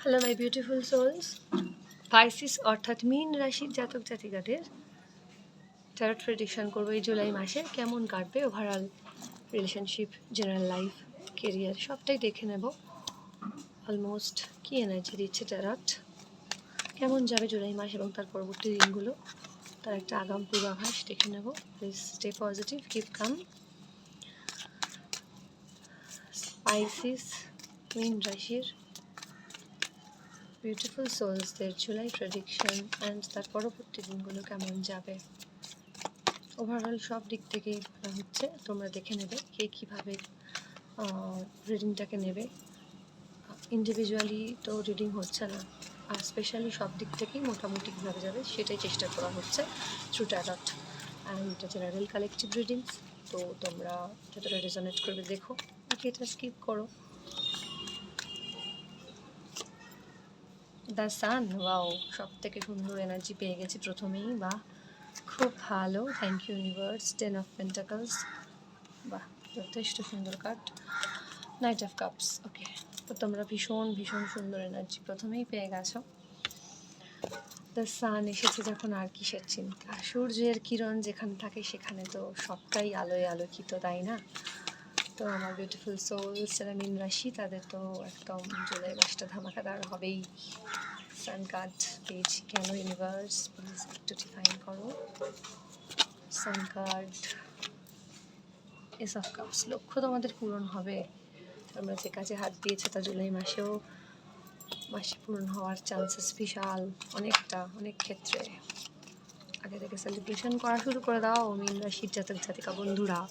Hello my beautiful souls. Pisces অর্থাৎ মীন রাশির জাতক জাতিকাদের ট্যারট প্রেডিকশন করবো এই জুলাই মাসে কেমন কাটবে, overall relationship, general life, career সবটাই দেখে নেব। অলমোস্ট কী এনার্জি দিচ্ছে ট্যারট, কেমন যাবে জুলাই মাস এবং তার পরবর্তী দিনগুলো, তার একটা আগাম পূর্বাভাস দেখে নেব। Please stay positive, keep calm. Pisces মীন রাশির বিউটিফুল সোলসদের জুলাই প্রেডিকশন অ্যান্ড তার পরবর্তী দিনগুলো কেমন যাবে, ওভারঅল সব দিক থেকেই বলা হচ্ছে। তোমরা দেখে নেবে কে কীভাবে রিডিংটাকে নেবে। ইন্ডিভিজুয়ালি তো রিডিং হচ্ছে না, আর স্পেশালি সব দিক থেকেই মোটামুটি কীভাবে যাবে সেটাই চেষ্টা করা হচ্ছে through tarot and general collective readings. তো তোমরা যতটা রেজোনেট করবে দেখো, বাকি এটা স্কিপ করো। দ্য সান, ওয়াও, সব থেকে সুন্দর এনার্জি পেয়ে গেছি প্রথমেই। বাহ, খুব ভালো, thank you universe. 10 of pentacles, বাহ, যথেষ্ট সুন্দর card. Knight of cups, okay. তো তোমরা ভীষণ ভীষণ সুন্দর এনার্জি প্রথমেই পেয়ে গেছো। দ্য সান এসেছে যখন আর কিসের চিন্তা, সূর্যের কিরণ যেখানে থাকে সেখানে তো সবটাই আলোয় আলোকিত, তাই না? তো আমার বিউটিফুল সোলস যারা মীন রাশি তাদের তো একদম জুলাই মাসটা ধামাকাদার হবেই। সান কার্ড পেয়েছি কেন ইউনিভার্স, প্লিজ একটু ডিফাইন করো। Sun card, S of cups, লক্ষ্য তোমাদের পূরণ হবে। তোমরা যে কাজে হাত দিয়েছো তা জুলাই মাসে পূরণ হওয়ার চান্সেস বিশাল, অনেক ক্ষেত্রে। আগে থেকে সেলিব্রেশন করা শুরু করে দাও মীন রাশির জাতক জাতিকা বন্ধুরা।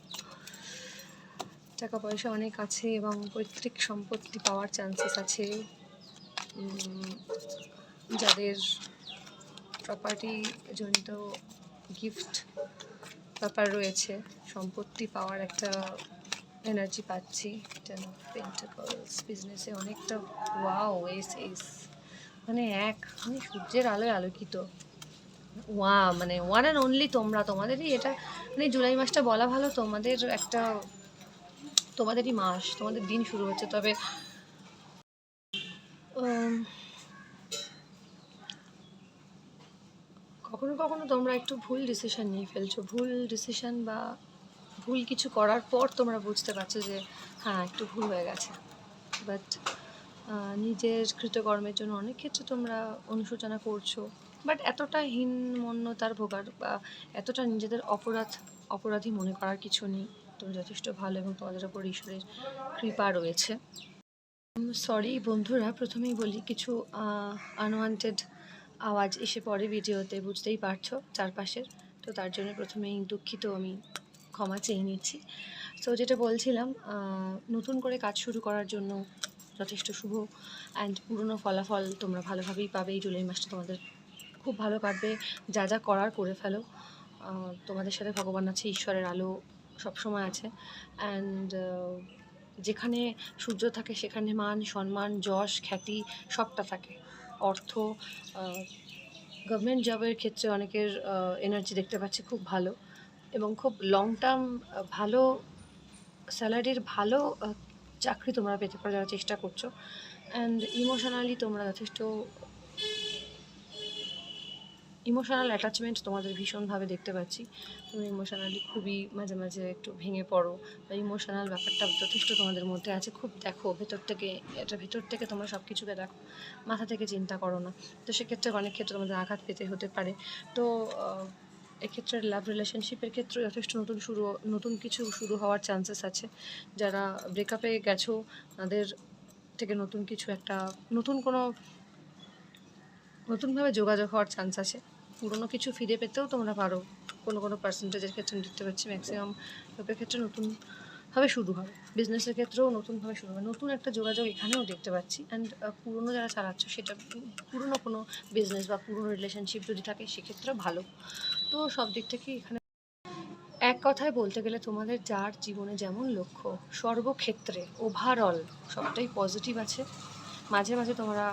টাকা পয়সা অনেক আছে এবং পৈতৃক সম্পত্তি পাওয়ার চান্সেস আছে। যাদের প্রপার্টি জনিত গিফট ব্যাপার রয়েছে, সম্পত্তি পাওয়ার একটা এনার্জি পাচ্ছি। 10 অফ পেন্টাকলস, বিজনেসে অনেকটা ওয়াও, মানে সূর্যের আলোয় আলোকিত। মানে ওয়ান অ্যান্ড অনলি তোমাদেরই এটা, মানে জুলাই মাসটা বলা ভালো তোমাদেরই মাস, তোমাদের দিন শুরু হচ্ছে। তবে কখনো কখনো তোমরা একটু ভুল ডিসিশন নিয়ে ফেলছো, ভুল ডিসিশন বা ভুল কিছু করার পর তোমরা বুঝতে পারছো যে হ্যাঁ একটু ভুল হয়ে গেছে। বাট নিজের কৃতকর্মের জন্য অনেক ক্ষেত্রে তোমরা অনুশোচনা করছো, বাট এতটা হীনমন্যতার ভোগার বা এতটা নিজেদের অপরাধী মনে করার কিছু নেই। তুমি যথেষ্ট ভালো এবং তোমাদের ওপর ঈশ্বরের কৃপা রয়েছে। সরি বন্ধুরা, প্রথমেই বলি কিছু আনওয়ান্টেড আওয়াজ এসে পড়ে ভিডিওতে, বুঝতেই পারছো চারপাশের, তো তার জন্য প্রথমেই দুঃখিত, আমি ক্ষমা চেয়ে নিচ্ছি। তো যেটা বলছিলাম, নতুন করে কাজ শুরু করার জন্য যথেষ্ট শুভ অ্যান্ড পুরনো ফলাফল তোমরা ভালোভাবেই পাবে। এই জুলাই মাসটা তোমাদের খুব ভালো কাটবে, যা যা করার করে ফেলো। তোমাদের সাথে ভগবান আছে, ঈশ্বরের আলো সবসময় আছে। অ্যান্ড যেখানে সূর্য থাকে সেখানে মান সম্মান, যশ, খ্যাতি সবটা থাকে। অর্থ, গভর্নমেন্ট জবের ক্ষেত্রে অনেকের এনার্জি দেখতে পাচ্ছি খুব ভালো, এবং খুব লং টার্ম ভালো স্যালারির ভালো চাকরি তোমরা পেতে পারো যারা চেষ্টা করছো। অ্যান্ড ইমোশনালি তোমরা যথেষ্ট ইমোশনাল অ্যাটাচমেন্ট তোমাদের ভীষণভাবে দেখতে পাচ্ছি। তুমি ইমোশনালি খুবই মাঝে মাঝে একটু ভেঙে পড়ো, বা ইমোশনাল ব্যাপারটা যথেষ্ট তোমাদের মধ্যে আছে। খুব দেখো ভেতর থেকে তোমরা সব কিছুকে দেখো, মাথা থেকে চিন্তা করো না। তো সেক্ষেত্রে অনেক ক্ষেত্রে তোমাদের আঘাত পেতে হতে পারে। তো এক্ষেত্রে লাভ রিলেশনশিপের ক্ষেত্রে যথেষ্ট নতুন কিছু শুরু হওয়ার চান্সেস আছে। যারা ব্রেকআপে গেছো তাদের থেকে নতুনভাবে যোগাযোগ হওয়ার চান্স আছে। পুরনো কিছু ফিরে পেতেও তোমরা পারো, কোনো পার্সেন্টেজের ক্ষেত্রে দেখতে পাচ্ছি। ম্যাক্সিমাম লোকের ক্ষেত্রে নতুনভাবে শুরু হবে, বিজনেসের ক্ষেত্রেও নতুনভাবে শুরু হবে, নতুন একটা যোগাযোগ এখানেও দেখতে পাচ্ছি। অ্যান্ড পুরনো যারা চালাচ্ছ, সেটা পুরনো কোনো বিজনেস বা পুরনো রিলেশনশিপ যদি থাকে সেক্ষেত্রেও ভালো। তো সব দিক থেকেই এখানে এক কথায় বলতে গেলে তোমাদের যার জীবনে যেমন লক্ষ্য, সর্বক্ষেত্রে ওভারঅল সবটাই পজিটিভ আছে। মাঝে মাঝে তোমরা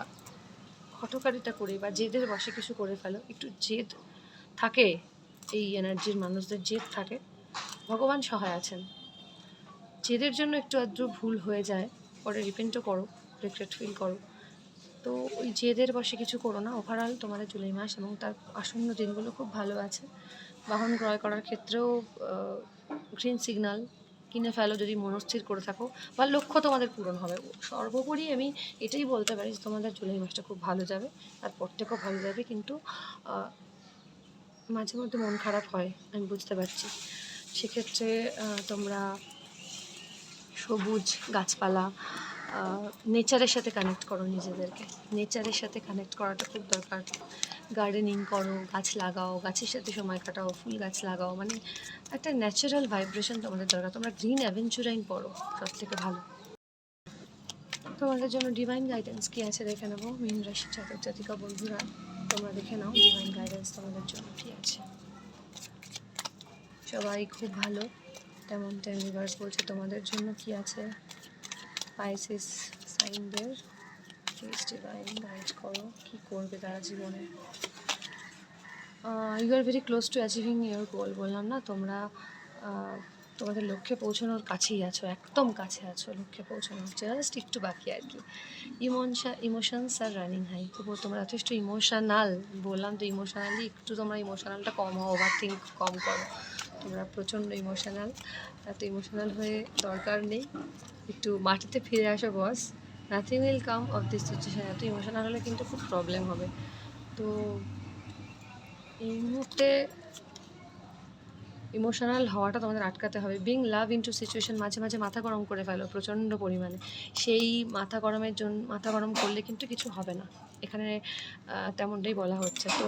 হঠকারিতা করে বা জেদের বশে কিছু করে ফেলো, একটু জেদ থাকে, এই এনার্জির মানুষদের জেদ থাকে। ভগবান সহায় আছেন, জেদের জন্য একটু আধটু ভুল হয়ে যায়, পরে রিপেন্টও করো, রিগ্রেট ফিল করো, তো ওই জেদের বসে কিছু করো না। ওভারঅল তোমাদের জুলাই মাস এবং তার আসন্ন দিনগুলো খুব ভালো আছে। বাহন ক্রয় করার ক্ষেত্রেও গ্রিন সিগন্যাল কিনে ফেলো যদি মনস্থির করে থাকো, বা লক্ষ্য তোমাদের পূরণ হবে। সর্বোপরি আমি এটাই বলতে পারি যে তোমাদের জুলাই মাসটা খুব ভালো যাবে, তারপর থেকেও ভালো যাবে, কিন্তু মাঝে মধ্যে মন খারাপ হয়, আমি বুঝতে পারছি। সেক্ষেত্রে তোমরা সবুজ গাছপালা, নেচারের সাথে কানেক্ট করো নিজেদেরকে। নেচারের সাথে কানেক্ট করাটা খুব দরকার। গার্ডেনিং করো, গাছ লাগাও, গাছের সাথে সময় কাটাও, ফুল গাছ লাগাও, মানে একটা ন্যাচারাল ভাইব্রেশন তোমাদের দরকার। তোমরা গ্রিন অ্যাভেঞ্চুরাইন পড়ো, সব থেকে ভালো। তোমাদের জন্য ডিভাইন গাইডেন্স কী আছে দেখে নেবো। মীন রাশি জাতক জাতিকা বন্ধুরা, তোমরা দেখে নাও ডিভাইন গাইডেন্স তোমাদের জন্য কী আছে। সবাই খুব ভালো, তেমন ইউনিভার্স বলছে তোমাদের জন্য কি আছে। পাইসিস সাইনদের প্লিজ ডিভাইন গাইড করো, কী করবে তারা জীবনে। You are very close to achieving your goal. বললাম না, তোমরা তোমাদের লক্ষ্যে পৌঁছানোর কাছেই আছো, একদম কাছে আছো লক্ষ্যে পৌঁছানোর, জাস্ট একটু বাকি আর কি। ইমোশনস আর রানিং হাই। তবুও তোমরা যথেষ্ট ইমোশনাল, বললাম তো ইমোশনালি একটু তোমরা ইমোশনালটা কম হও, ওভার থিঙ্ক কম করো। তোমরা প্রচণ্ড ইমোশনাল, এত ইমোশনাল হয়ে দরকার নেই, একটু মাটিতে ফিরে আসো boss. Nothing will come of this situation. এত ইমোশনাল হলে কিন্তু খুব প্রবলেম হবে। তো এই মুহূর্তে ইমোশনাল হওয়াটা তোমাদের আটকাতে হবে। বিং লাভ ইনটু সিচুয়েশন, মাঝে মাঝে মাথা গরম করে ফেলো প্রচণ্ড পরিমাণে। সেই মাথা গরম করলে কিন্তু কিছু হবে না, এখানে তেমনটাই বলা হচ্ছে। তো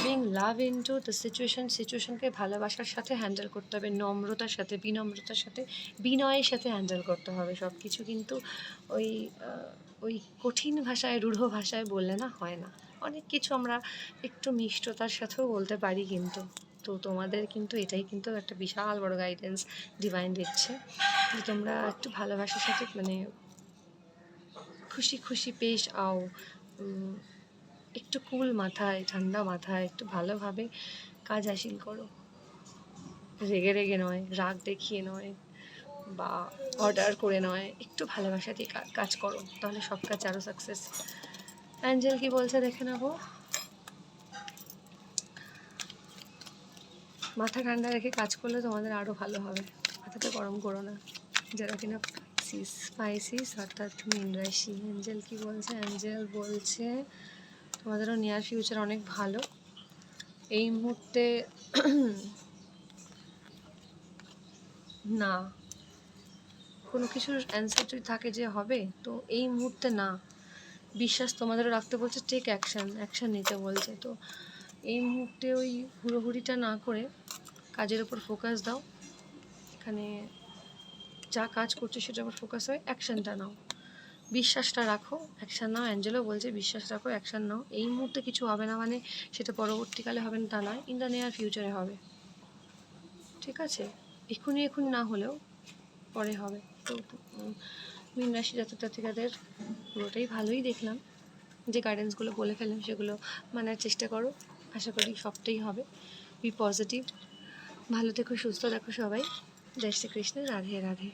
বিং লাভ ইনটু দ্য সিচুয়েশনকে ভালোবাসার সাথে হ্যান্ডেল করতে হবে, নম্রতার সাথে, বিনম্রতার সাথে, বিনয়ের সাথে হ্যান্ডেল করতে হবে সব কিছু। কিন্তু ওই কঠিন ভাষায়, রূঢ় ভাষায় বললে না হয় না। অনেক কিছু আমরা একটু মিষ্টতার সাথেও বলতে পারি কিন্তু। তো তোমাদের কিন্তু এটাই কিন্তু একটা বিশাল বড় গাইডেন্স ডিভাইন দিচ্ছে, যে তোমরা একটু ভালোবাসার সাথে, মানে খুশি খুশি পেশ আও, একটু কুল মাথায়, ঠান্ডা মাথায়, একটু ভালোভাবে কাজ হাসিল করো। রেগে রেগে নয়, রাগ দেখিয়ে নয়, বা অর্ডার করে নয়, একটু ভালোবাসা দিয়ে কাজ করো, তাহলে সব কাজ আরও সাকসেস। অ্যাঞ্জেল কি বলছে দেখে নেবো। মাথা ঠান্ডা রেখে কাজ করলে তোমাদের আরও ভালো হবে, মাথাটা গরম করো না। যারা কিনা পাইসিস অর্থাৎ মীন রাশি, অ্যাঞ্জেল কি বলছে। অ্যাঞ্জেল বলছে তোমাদেরও নিয়ার ফিউচার অনেক ভালো। এই মুহূর্তে না, কোনো কিছুর অ্যান্সার যদি থাকে যে হবে, তো এই মুহূর্তে না। বিশ্বাস তোমাদেরও রাখতে বলছে, টেক অ্যাকশান নিতে বলছে। তো এই মুহূর্তে ওই হুড়োহুড়িটা না করে কাজের ওপর ফোকাস দাও। এখানে যা কাজ করছো সেটার উপর ফোকাস হয়, অ্যাকশানটা নাও, বিশ্বাসটা রাখো, অ্যাকশান নাও। অ্যাঞ্জেলও বলছে বিশ্বাস রাখো, অ্যাকশান নাও। এই মুহূর্তে কিছু হবে না মানে সেটা পরবর্তীকালে হবে না তা নয়, ইন দ্য নিয়ার ফিউচারে হবে, ঠিক আছে? এক্ষুনি না হলেও পরে হবে। তো মীন রাশি জাতক জাতিকাদের পুরোটাই ভালোই দেখলাম, যে গাইডেন্সগুলো বলে ফেললাম সেগুলো মানার চেষ্টা করো, আশা করি সবটাই হবে। বি পজিটিভ, ভালো থেকো, সুস্থ দেখো সবাই। জয় শ্রীকৃষ্ণ, রাধে রাধে।